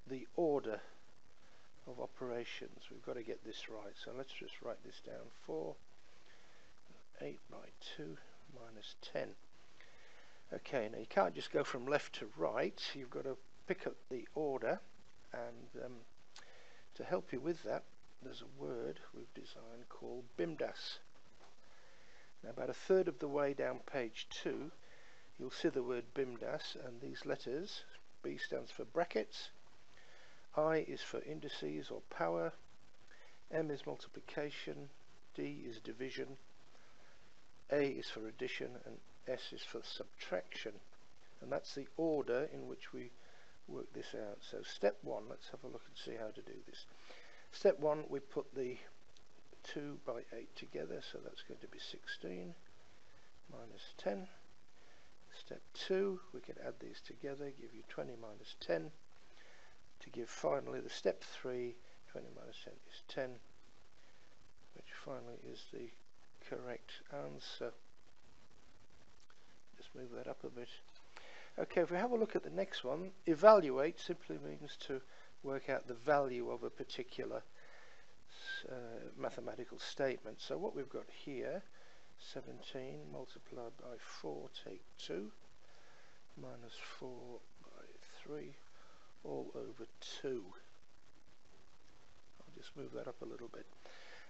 the order of operations. We've got to get this right, so let's just write this down. 4, 8 by 2 minus 10. Okay, now you can't just go from left to right, you've got to pick up the order, and to help you with that, there's a word we've designed called BIMDAS. Now about a third of the way down page 2, you'll see the word BIMDAS, and these letters, B stands for brackets, I is for indices or power, M is multiplication, D is division, A is for addition, and S is for subtraction. And that's the order in which we work this out. So step 1, let's have a look and see how to do this. Step 1, we put the 2 by 8 together, so that's going to be 16 minus 10. Step 2, we can add these together, give you 20 minus 10, to give finally the step 3, 20 minus 10 is 10, which finally is the correct answer. Just move that up a bit. Okay, if we have a look at the next one, evaluate simply means to work out the value of a particular mathematical statement. So what we've got here, 17 multiplied by 4, take 2, minus 4 by 3, all over 2. I'll just move that up a little bit.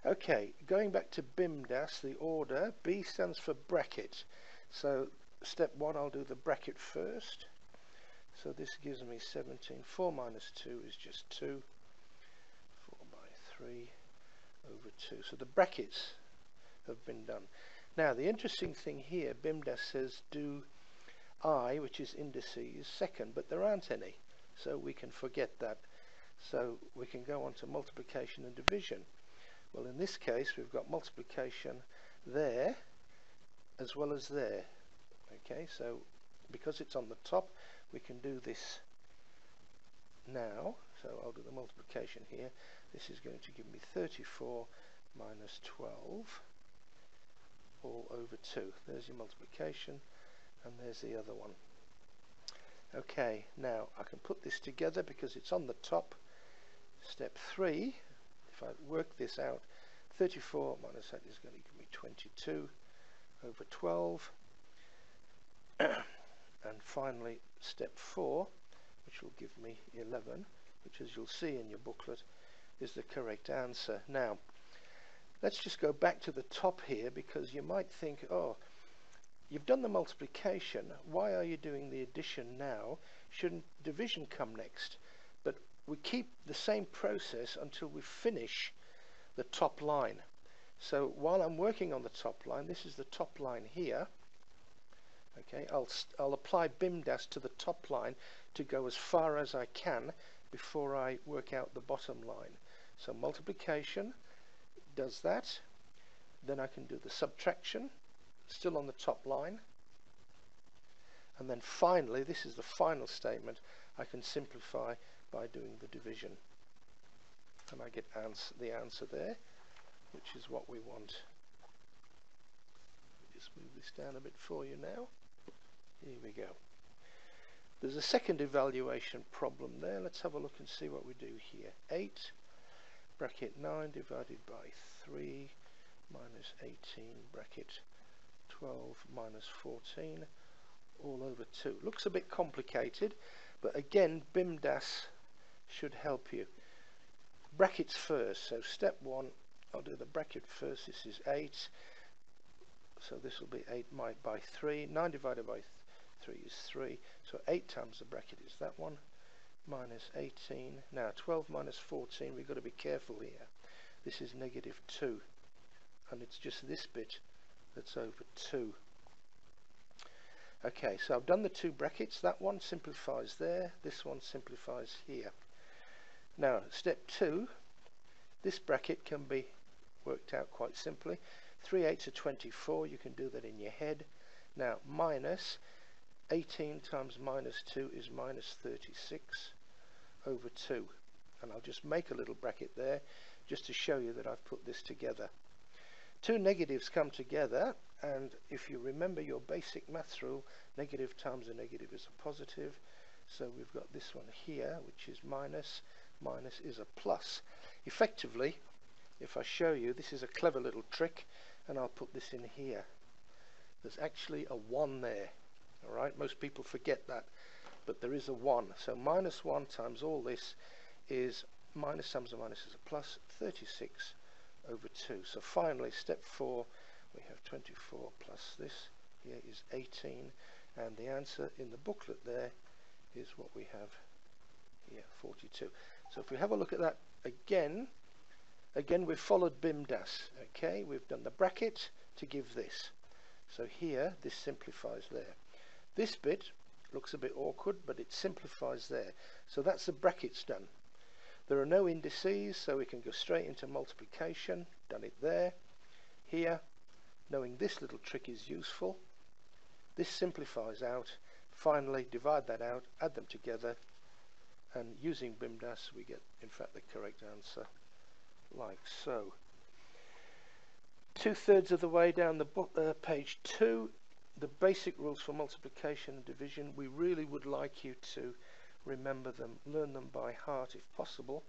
Okay, going back to BIMDAS, the order, B stands for bracket. So step 1, I'll do the bracket first. So this gives me 17. 4 minus 2 is just 2. 4 by 3 over 2. So the brackets have been done. Now the interesting thing here, BIMDAS says do I, which is indices, second, but there aren't any. So we can forget that. So we can go on to multiplication and division. Well, in this case, we've got multiplication there as well as there. Okay, so because it's on the top, we can do this now. So I'll do the multiplication here. This is going to give me 34 minus 12 all over 2. There's your multiplication, and there's the other one. Okay, now I can put this together because it's on the top. Step 3, if I work this out, 34 minus that is going to give me 22 over 12. And finally step 4, which will give me 11, which as you'll see in your booklet is the correct answer. Now let's just go back to the top here, because you might think, oh, you've done the multiplication, why are you doing the addition now? Shouldn't division come next? But we keep the same process until we finish the top line. So while I'm working on the top line, this is the top line here. Okay, I'll apply BIMDAS to the top line to go as far as I can before I work out the bottom line. So multiplication does that. Then I can do the subtraction, still on the top line. And then finally, this is the final statement, I can simplify by doing the division. And I get the answer there, which is what we want. Just move this down a bit for you now. Here we go. There's a second evaluation problem there. Let's have a look and see what we do here. 8 bracket 9 divided by 3 minus 18 bracket 12 minus 14 all over 2. Looks a bit complicated, but again BIMDAS should help you. Brackets first, so step 1, I'll do the bracket first. This is 8, so this will be 8 by 3. 9 divided by 3 is 3, so 8 times the bracket is that one, minus 18. Now 12 minus 14, we've got to be careful here. This is negative 2, and it's just this bit that's over 2. Okay, so I've done the two brackets. That one simplifies there, this one simplifies here. Now step 2, this bracket can be worked out quite simply. 3 8s are 24, you can do that in your head. Now minus 18 times minus 2 is minus 36 over 2. And I'll just make a little bracket there just to show you that I've put this together. Two negatives come together, and if you remember your basic maths rule, negative times a negative is a positive. So we've got this one here, which is minus, minus is a plus. Effectively, if I show you, this is a clever little trick, and I'll put this in here. There's actually a 1 there. Alright, most people forget that, but there is a 1. So minus 1 times all this is minus times a minus is a plus, 36 over 2. So finally, step 4, we have 24 plus this here is 18, and the answer in the booklet there is what we have here, 42. So if we have a look at that again we've followed BIMDAS. Okay, we've done the bracket to give this. So here, this simplifies there. This bit looks a bit awkward, but it simplifies there. So that's the brackets done. There are no indices, so we can go straight into multiplication. Done it there. Here, knowing this little trick is useful. This simplifies out. Finally, divide that out, add them together, and using BIMDAS, we get, in fact, the correct answer, like so. 2/3 of the way down the book, page 2, the basic rules for multiplication and division. We really would like you to remember them, learn them by heart if possible.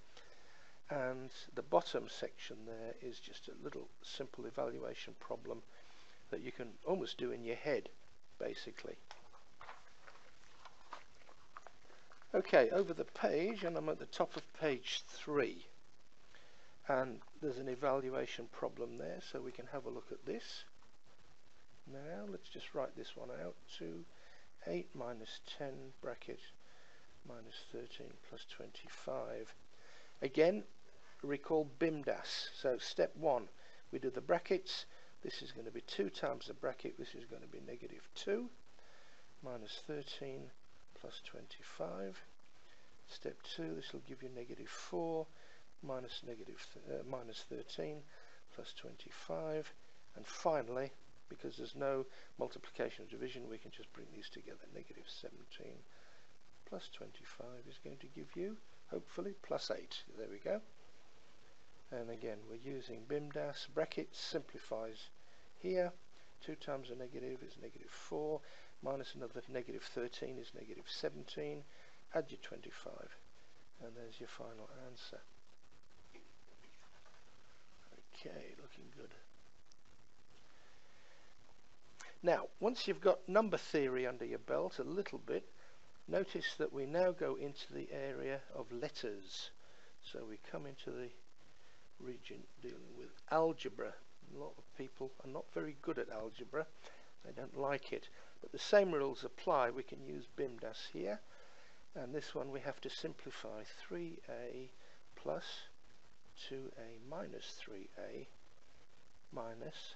And the bottom section there is just a little simple evaluation problem that you can almost do in your head, basically. Okay, over the page, and I'm at the top of page 3. And there's an evaluation problem there, so we can have a look at this. Now, let's just write this one out. 2, 8 minus 10 bracket minus 13 plus 25. Again, recall BIMDAS. So step 1, we do the brackets. This is going to be 2 times the bracket. This is going to be negative 2 minus 13 plus 25. Step 2, this will give you negative 4 minus 13 plus 25. And finally, because there's no multiplication or division, we can just bring these together. Negative 17 plus 25 is going to give you, hopefully, plus 8. There we go. And again, we're using BIMDAS. Brackets simplifies here. 2 times a negative is negative 4, minus another negative 13 is negative 17. Add your 25, and there's your final answer. Okay, looking good. Now, once you've got number theory under your belt a little bit, notice that we now go into the area of letters. So we come into the region dealing with algebra. A lot of people are not very good at algebra. They don't like it. But the same rules apply. We can use BIMDAS here. And this one we have to simplify. 3a plus 2a minus 3a minus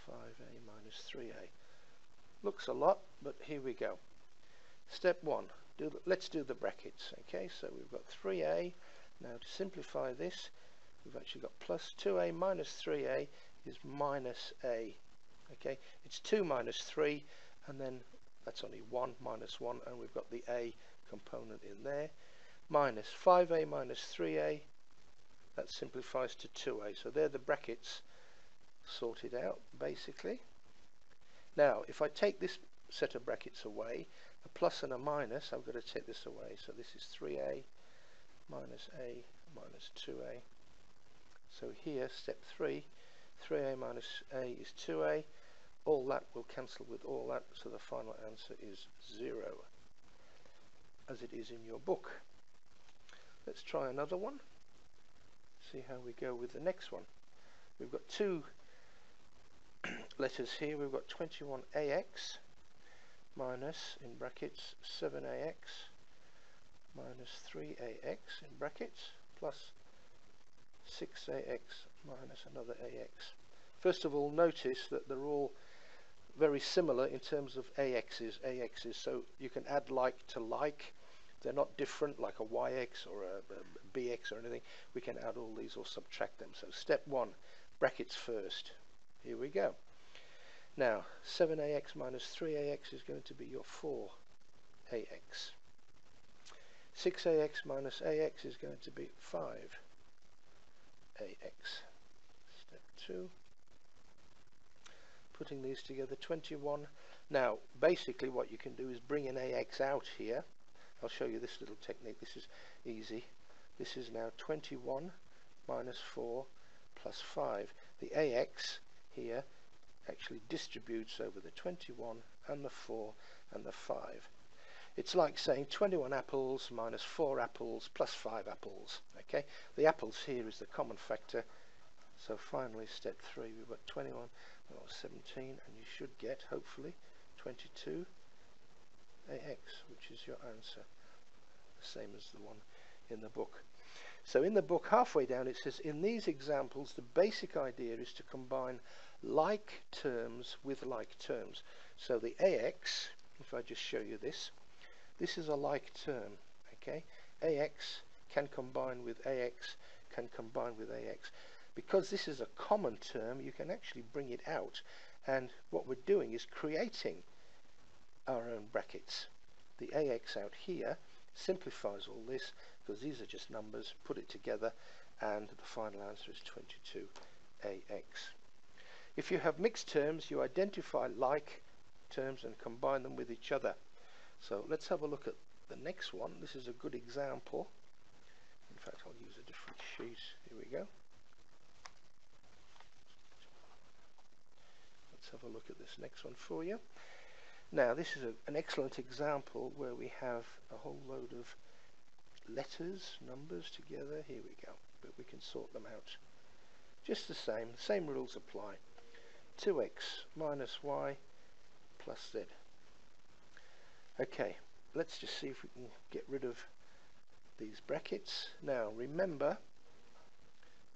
5a minus 3a. Looks a lot, but here we go. Step 1, let's do the brackets. Okay, so we've got 3a. Now to simplify this, we've actually got plus 2a minus 3a is minus a. Okay, it's 2 minus 3, and then that's only 1 minus 1, and we've got the a component in there. Minus 5a minus 3a, that simplifies to 2a. So they're the brackets sorted out, basically. Now, if I take this set of brackets away, a plus and a minus, I've got to take this away. So this is 3a minus a minus 2a. So here, step 3, 3a minus a is 2a. All that will cancel with all that, so the final answer is 0, as it is in your book. Let's try another one. See how we go with the next one. We've got 2 letters here. We've got 21ax minus, in brackets, 7ax minus 3ax in brackets plus 6ax minus another ax. First of all, notice that they're all very similar in terms of ax's, so you can add like to like. They're not different like a yx or a bx or anything. We can add all these or subtract them. So step 1, brackets first. Here we go. Now 7ax minus 3ax is going to be your 4ax. 6ax minus ax is going to be 5ax. Step 2. Putting these together, 21. Now basically what you can do is bring an ax out here, I'll show you this little technique. This is easy. This is now 21 minus 4 plus 5. The AX here actually distributes over the 21 and the 4 and the 5. It's like saying 21 apples minus 4 apples plus 5 apples. Okay, the apples here is the common factor. So finally, step 3, we've got 21, well, 17, and you should get, hopefully, 22 AX, which is your answer, the same as the one in the book. So in the book, halfway down, it says, in these examples, the basic idea is to combine like terms with like terms. So the AX, if I just show you this, this is a like term, okay? AX can combine with AX, can combine with AX. Because this is a common term, you can actually bring it out. And what we're doing is creating our own brackets. The AX out here simplifies all this, because these are just numbers, put it together, and the final answer is 22 AX. If you have mixed terms, you identify like terms and combine them with each other. So let's have a look at the next one. This is a good example. In fact, I'll use a different sheet. Here we go. Let's have a look at this next one for you. Now, this is an excellent example where we have a whole load of letters, numbers together. Here we go. But we can sort them out. Just the same rules apply. 2x minus y plus z. Okay, let's just see if we can get rid of these brackets. Now, remember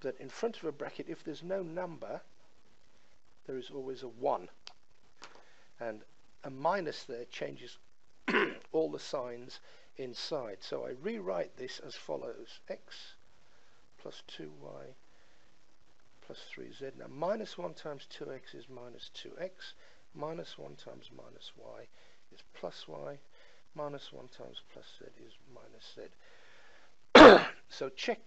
that in front of a bracket, if there's no number, there is always a 1. And a minus there changes all the signs inside. So I rewrite this as follows. X plus 2y plus 3z. Now minus 1 times 2x is minus 2x. Minus 1 times minus y is plus y. Minus 1 times plus z is minus z. So check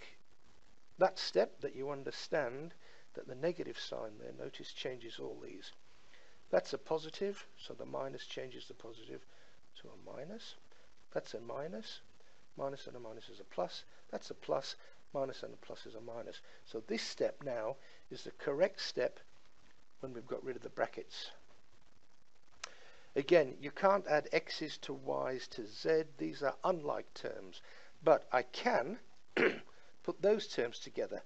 that step, that you understand that the negative sign there, notice, changes all these. That's a positive, so the minus changes the positive to a minus. That's a minus. Minus and a minus is a plus. That's a plus. Minus and a plus is a minus. So this step now is the correct step when we've got rid of the brackets. Again, you can't add x's to y's to z. These are unlike terms. But I can put those terms together.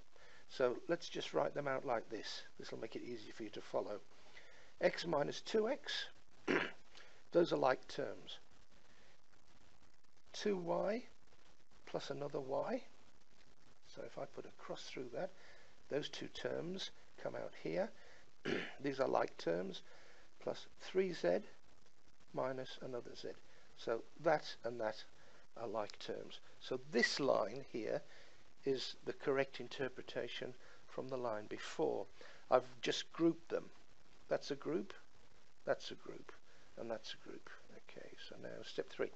So let's just write them out like this. This will make it easy for you to follow. X minus 2x, those are like terms. 2y plus another y. So if I put a cross through that, those two terms come out here. These are like terms. Plus 3z minus another z. So that and that are like terms. So this line here is the correct interpretation from the line before. I've just grouped them. That's a group, that's a group, and that's a group. Okay, so now step 3.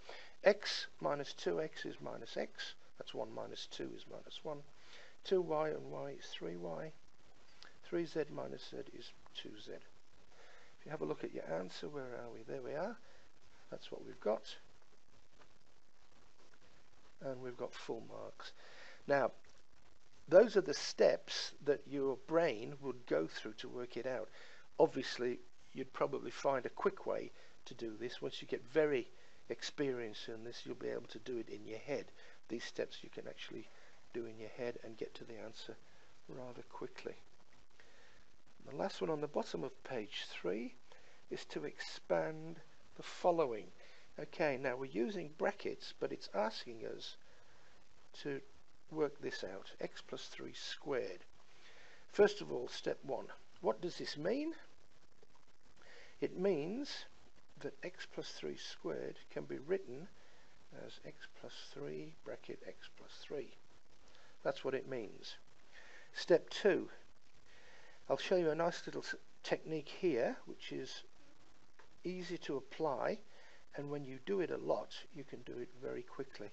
X minus 2x is minus x. That's 1 minus 2 is minus 1. 2y and y is 3y. 3z minus z is 2z. If you have a look at your answer, where are we? There we are. That's what we've got. And we've got full marks. Now, those are the steps that your brain would go through to work it out. Obviously, you'd probably find a quick way to do this. Once you get very experienced in this, you'll be able to do it in your head. These steps you can actually do in your head and get to the answer rather quickly. The last one on the bottom of page 3 is to expand the following. Okay, now we're using brackets, but it's asking us to work this out. X plus 3 squared. First of all, step 1. What does this mean? It means that x plus 3 squared can be written as x plus 3 bracket x plus 3. That's what it means. Step 2. I'll show you a nice little technique here, which is easy to apply, and when you do it a lot, you can do it very quickly.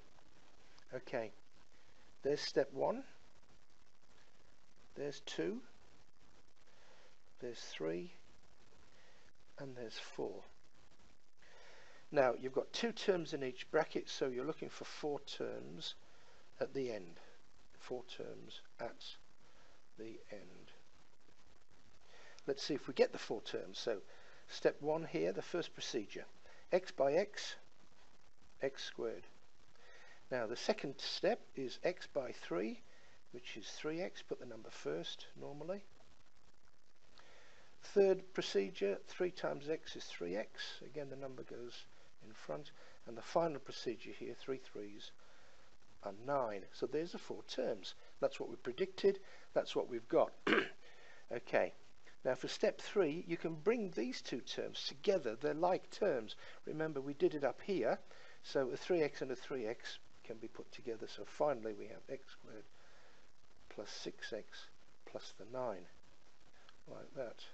Okay, there's step 1. There's 2. There's 3. And there's 4. Now you've got 2 terms in each bracket, so you're looking for 4 terms at the end. 4 terms at the end. Let's see if we get the 4 terms. So step 1 here, the first procedure. X by x, x squared. Now the second step is x by 3, which is 3x. Put the number first normally. Third procedure, 3 times x is 3x. Again, the number goes in front. And the final procedure here, 3 3s are 9. So there's the 4 terms. That's what we predicted. That's what we've got. Okay. Now for step 3, you can bring these 2 terms together. They're like terms. Remember, we did it up here. So a 3x and a 3x can be put together. So finally we have x squared plus 6x plus the 9. Like that.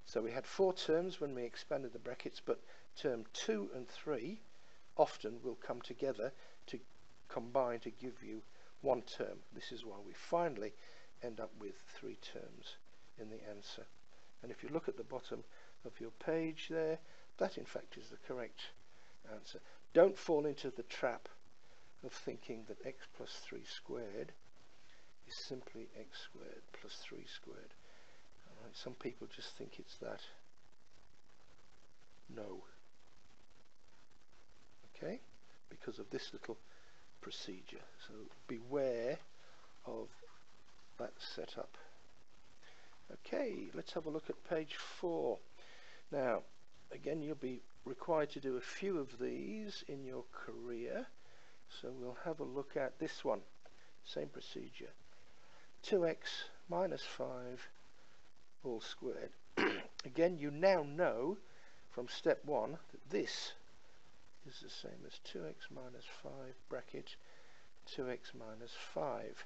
So we had 4 terms when we expanded the brackets, but term 2 and 3 often will come together to combine to give you 1 term. This is why we finally end up with 3 terms in the answer. And if you look at the bottom of your page there, that in fact is the correct answer. Don't fall into the trap of thinking that x plus 3 squared is simply x squared plus 3 squared. Right, some people just think it's that. No. Okay? Because of this little procedure. So beware of that setup. Okay, let's have a look at page 4. Now, again, you'll be required to do a few of these in your career. So we'll have a look at this one. Same procedure. 2x minus 5 all squared. Again, you now know from step 1 that this is the same as 2x minus 5 bracket 2x minus 5.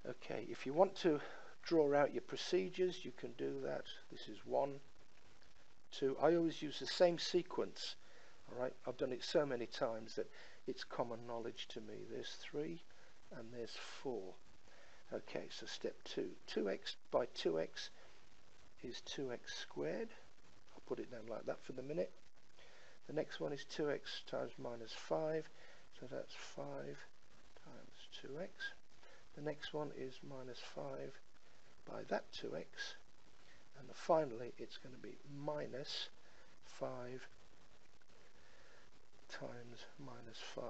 Okay, if you want to draw out your procedures, you can do that. This is 1, 2. I always use the same sequence. All right, I've done it so many times that it's common knowledge to me. There's 3 and there's 4. Okay, so step 2. 2x by 2x is 2x squared. I'll put it down like that for the minute. The next one is 2x times minus 5. So that's 5 times 2x. The next one is minus 5 by that 2x. And finally, it's going to be minus 5 times minus 5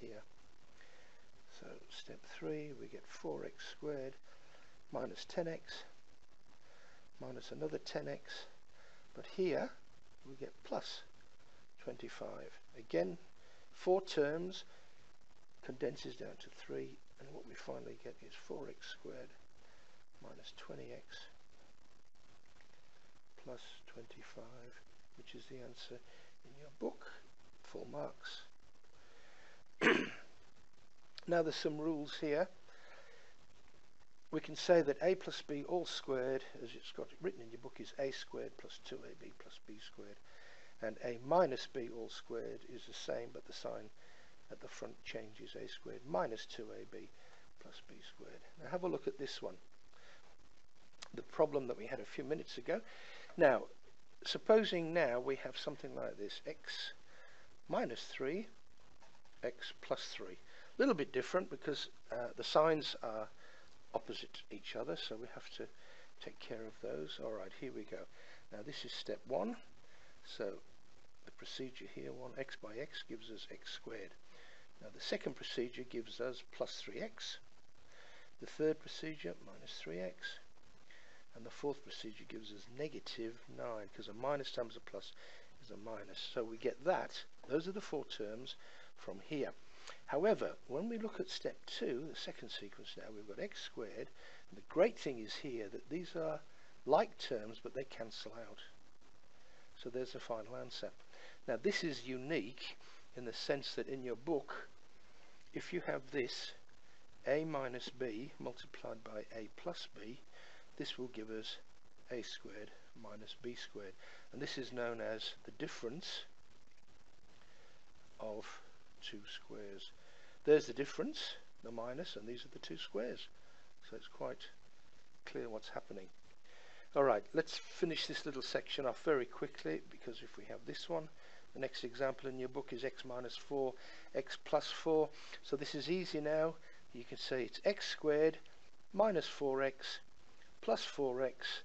here. So step 3, we get 4x squared minus 10x minus another 10x. But here we get plus 25. Again, 4 terms condenses down to 3. And what we finally get is 4x squared minus 20x plus 25, which is the answer in your book. Full marks. Now there's some rules here. We can say that a plus b all squared, as it's got written in your book, is a squared plus 2ab plus b squared. And a minus b all squared is the same, but the sign at the front changes. A squared minus 2ab plus b squared. Now have a look at this one. The problem that we had a few minutes ago. Now, supposing now we have something like this. X minus 3, x plus 3. A little bit different because the signs are opposite each other, so we have to take care of those. Alright, here we go. Now this is step 1. So the procedure here, 1x by x gives us x squared. Now the second procedure gives us plus 3x. The third procedure, minus 3x. And the fourth procedure gives us negative 9, because a minus times a plus is a minus. So we get that. Those are the 4 terms from here. However, when we look at step 2, the second sequence now, we've got x squared. And the great thing is here that these are like terms, but they cancel out. So there's the final answer. Now this is unique in the sense that in your book, if you have this a minus b multiplied by a plus b, this will give us a squared minus b squared. And this is known as the difference of 2 squares. There's the difference, the minus, and these are the 2 squares. So it's quite clear what's happening. Alright, let's finish this little section off very quickly, because if we have this one, the next example in your book is x minus 4, x plus 4. So this is easy now. You can say it's x squared minus 4x plus 4x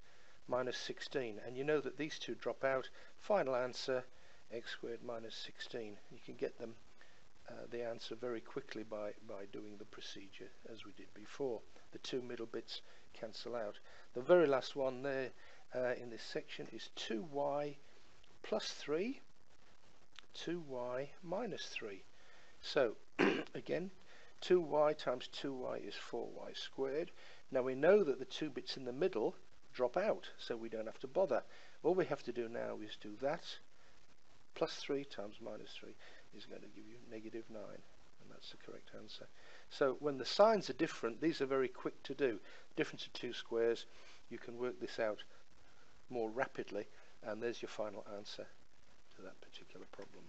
minus 16. And you know that these two drop out. Final answer, x squared minus 16. You can get them the answer very quickly by doing the procedure as we did before. The two middle bits cancel out. The very last one there in this section is 2y plus 3, 2y minus 3. So again, 2y times 2y is 4y squared. Now we know that the two bits in the middle drop out, so we don't have to bother. All we have to do now is do that. Plus 3 times minus 3 is going to give you negative 9, and that's the correct answer. So when the signs are different, these are very quick to do. Difference of two squares, you can work this out more rapidly, and there's your final answer to that particular problem.